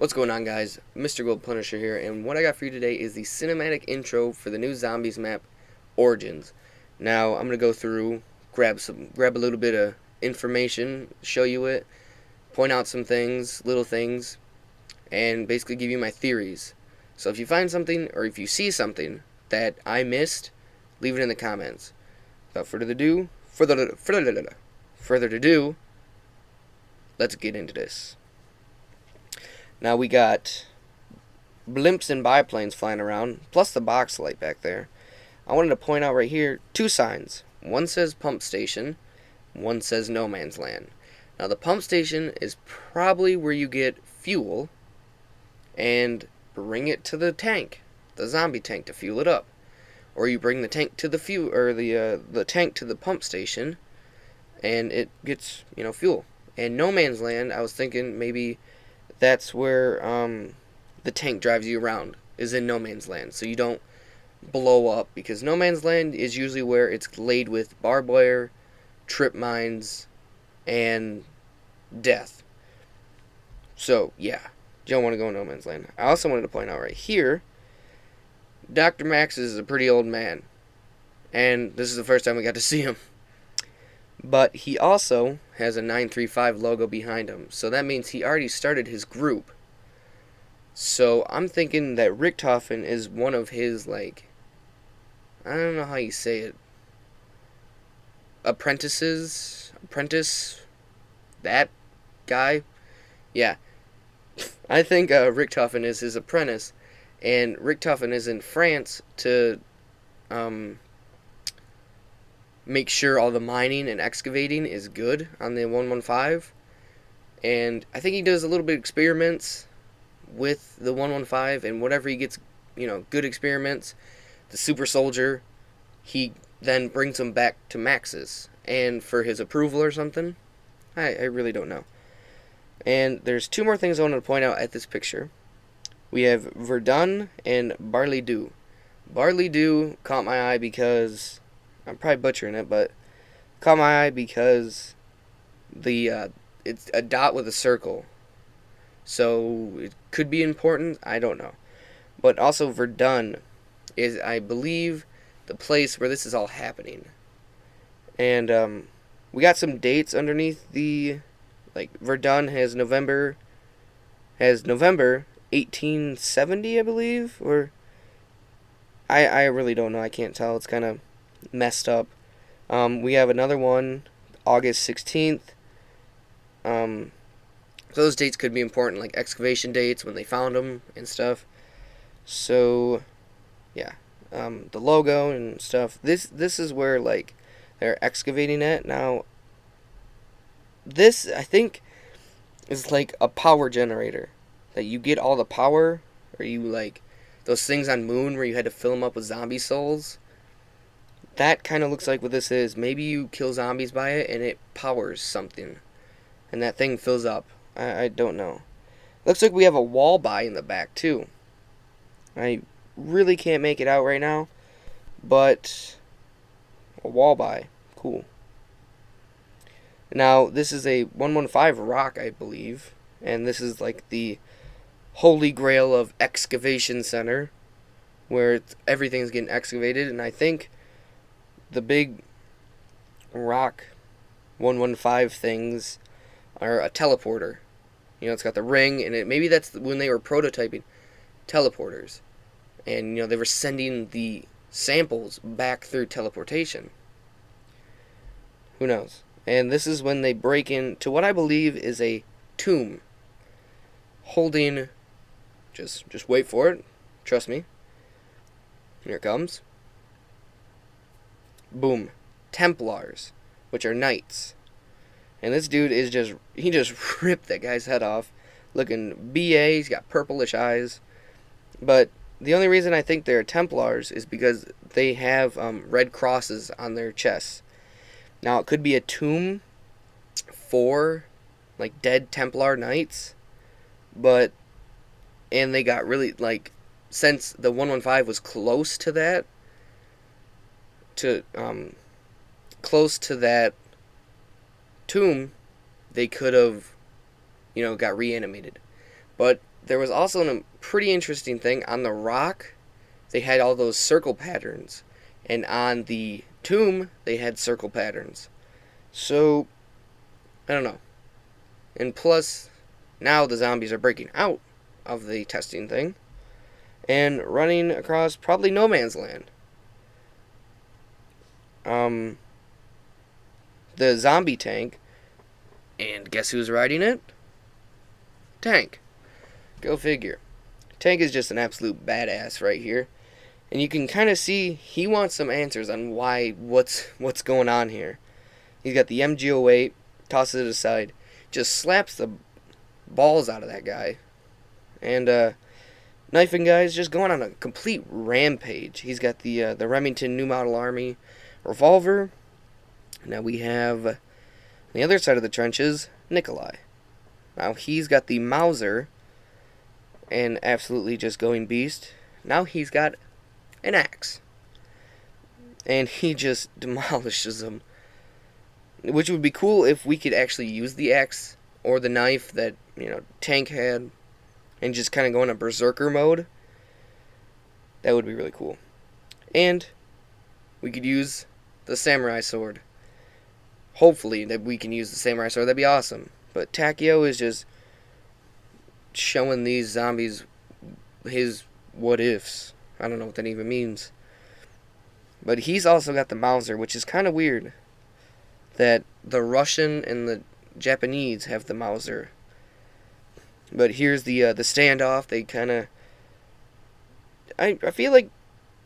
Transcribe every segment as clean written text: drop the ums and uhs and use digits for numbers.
What's going on, guys? Mr. Gold Punisher here, and what I got for you today is the cinematic intro for the new Zombies map, Origins. Now, I'm gonna go through, grab a little bit of information, show you it, point out some things, little things, and basically give you my theories. So if you find something, or if you see something that I missed, leave it in the comments. Without further ado, let's get into this. Now we got blimps and biplanes flying around, plus the box light back there. I wanted to point out right here two signs. One says pump station, one says no man's land. Now the pump station is probably where you get fuel and bring it to the tank, the zombie tank, to fuel it up. Or you bring the tank to the fuel, or the tank to the pump station, and it gets, fuel. And no man's land, I was thinking maybe that's where the tank drives you around, is in no man's land, so you don't blow up, because no man's land is usually where it's laid with barbed wire, trip mines, and death. So yeah, you don't want to go in no man's land. I also wanted to point out right here, Dr. Max is a pretty old man, and this is the first time we got to see him. But he also has a 935 logo behind him, so that means he already started his group. So I'm thinking that Richtofen is one of his, I don't know how you say it, apprentice, that guy? Yeah. I think Richtofen is his apprentice, and Richtofen is in France to make sure all the mining and excavating is good on the 115. And I think he does a little bit of experiments with the 115, and whatever he gets, good experiments, the super soldier, he then brings them back to Max's, and for his approval or something. I really don't know. And there's two more things I wanted to point out at this picture. We have Verdun and Barley Dew. Barley Dew caught my eye because, I'm probably butchering it, but caught my eye because it's a dot with a circle. So it could be important, I don't know. But also Verdun is, I believe, the place where this is all happening. And we got some dates underneath the, Verdun has November 1870, I believe, or I really don't know. I can't tell. It's kind of messed up. We have another one, August 16th. So those dates could be important, like excavation dates, when they found them and stuff. So, yeah, the logo and stuff. This is where, they're excavating it. Now, this, I think, is like a power generator. That you get all the power, or you, those things on Moon where you had to fill them up with zombie souls. That kind of looks like what this is. Maybe you kill zombies by it, and it powers something. And that thing fills up. I don't know. Looks like we have a wall by in the back, too. I really can't make it out right now. But a wall by. Cool. Now, this is a 115 rock, I believe. And this is the holy grail of excavation center, where everything's getting excavated. And I think the big rock 115 things are a teleporter. It's got the ring, and maybe that's when they were prototyping teleporters. And, they were sending the samples back through teleportation. Who knows? And this is when they break into what I believe is a tomb. Holding, just wait for it. Trust me. Here it comes. Boom. Templars, which are knights. And this dude is he just ripped that guy's head off. Looking BA, he's got purplish eyes. But the only reason I think they're Templars is because they have red crosses on their chests. Now, it could be a tomb for, dead Templar knights. And they got really, since the 115 was close to that, tomb, they could have, got reanimated. But there was also a pretty interesting thing. On the rock, they had all those circle patterns. And on the tomb, they had circle patterns. So, I don't know. And plus, now the zombies are breaking out of the testing thing and running across probably no man's land. The zombie tank, and guess who's riding it? Tank. Go figure. Tank is just an absolute badass right here. And you can kind of see he wants some answers on what's going on here. He's got the MG08, tosses it aside, just slaps the balls out of that guy. And knifing guys just going on a complete rampage. He's got the Remington New Model Army revolver. Now we have on the other side of the trenches, Nikolai. Now he's got the Mauser and absolutely just going beast. Now he's got an axe. And he just demolishes them. Which would be cool if we could actually use the axe or the knife that, Tank had and just kind of go in a berserker mode. That would be really cool. And we could use the samurai sword. Hopefully that we can use the samurai sword. That'd be awesome. But Takeo is just showing these zombies his what ifs. I don't know what that even means. But he's also got the Mauser, which is kind of weird that the Russian and the Japanese have the Mauser. But here's the standoff. They kind of... I feel like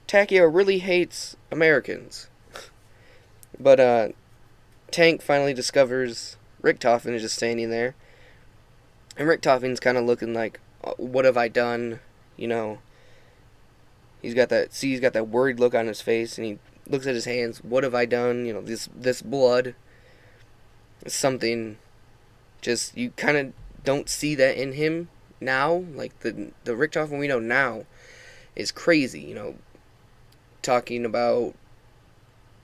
Takeo really hates Americans. But Tank finally discovers Richtofen is just standing there. And Richtofen's kind of looking like, what have I done? He's got that worried look on his face, and he looks at his hands. What have I done? This blood is something. Just you kind of don't see that in him now. Like the Richtofen we know now is crazy. Talking about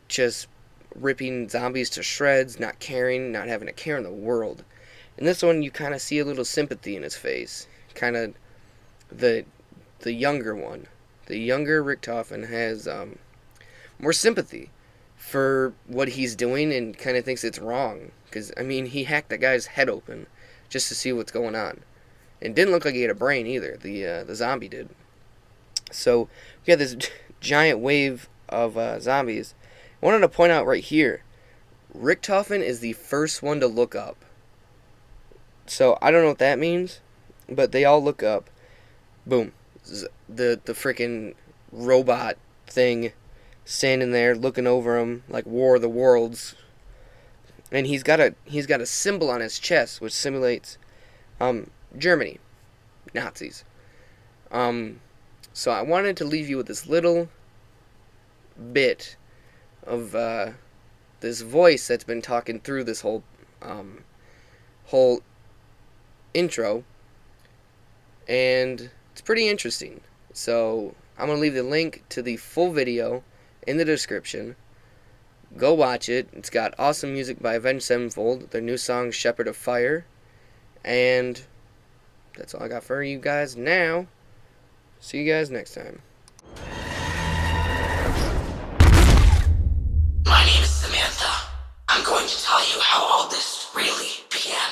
just ripping zombies to shreds, not caring, not having a care in the world. In this one, you kind of see a little sympathy in his face. Kind of the younger one. The younger Richtofen has more sympathy for what he's doing and kind of thinks it's wrong. Because, he hacked that guy's head open just to see what's going on. And it didn't look like he had a brain either. The zombie did. So, we got this giant wave of zombies. I wanted to point out right here, Richtofen is the first one to look up. So, I don't know what that means, but they all look up. Boom. The freaking robot thing standing there looking over him like War of the Worlds. And he's got a symbol on his chest which simulates Germany. Nazis. So I wanted to leave you with this little bit of this voice that's been talking through this whole intro, and it's pretty interesting. So I'm going to leave the link to the full video in the description. Go watch it. It's got awesome music by Avenged Sevenfold, their new song Shepherd of Fire, and that's all I got for you guys now. See you guys next time. My name is Samantha. I'm going to tell you how all this really began.